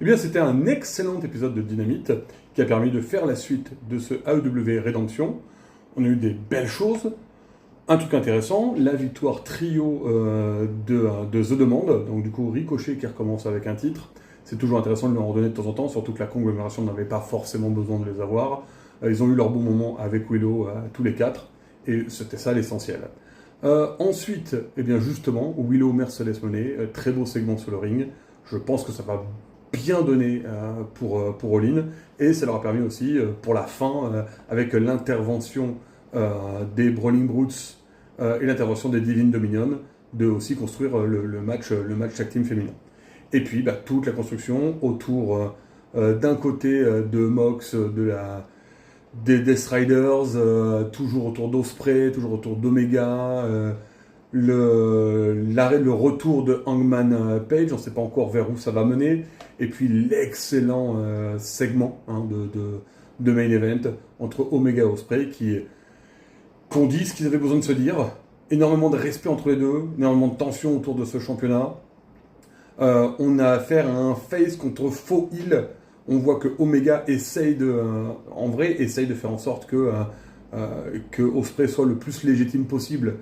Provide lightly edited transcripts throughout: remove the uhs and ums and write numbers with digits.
Eh bien, c'était un excellent épisode de Dynamite qui a permis de faire la suite de ce AEW Redemption. On a eu des belles choses. Un truc intéressant, la victoire trio de The Demand, donc du coup Ricochet qui recommence avec un titre. C'est toujours intéressant de leur en donner de temps en temps, surtout que la conglomération n'avait pas forcément besoin de les avoir. Ils ont eu leur bon moment avec Willow tous les quatre, et c'était ça l'essentiel. Ensuite, eh bien justement, Willow Mercedes Moné, très beau segment sur le ring. Je pense que ça va bien donner pour All In, et ça leur a permis aussi pour la fin, avec l'intervention des Brawling Brutes et l'intervention des Divine Dominion, de aussi construire le match tag team féminin. Et puis toute la construction autour d'un côté de Mox, des Death Riders, toujours autour d'Ospreay, toujours autour d'Omega, le retour de Hangman Page, on ne sait pas encore vers où ça va mener, et puis l'excellent segment de main event entre Omega et Ospreay qu'on dit ce qu'ils avaient besoin de se dire, énormément de respect entre les deux, énormément de tension autour de ce championnat. On a affaire à un face contre faux heel. On voit que Omega essaye de faire en sorte que Ospreay soit le plus légitime possible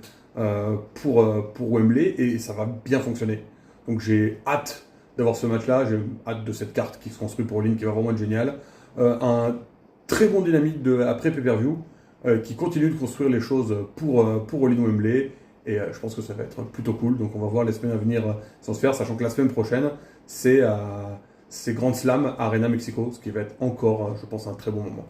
pour Wembley, et ça va bien fonctionner. Donc j'ai hâte d'avoir ce match-là, j'ai hâte de cette carte qui se construit pour All In, qui va vraiment être géniale. Un très bon dynamique après pay-per-view, qui continue de construire les choses pour All In Wembley. Et je pense que ça va être plutôt cool. Donc on va voir les semaines à venir sans se faire, sachant que la semaine prochaine, c'est Grand Slam Arena Mexico, ce qui va être encore, je pense, un très bon moment.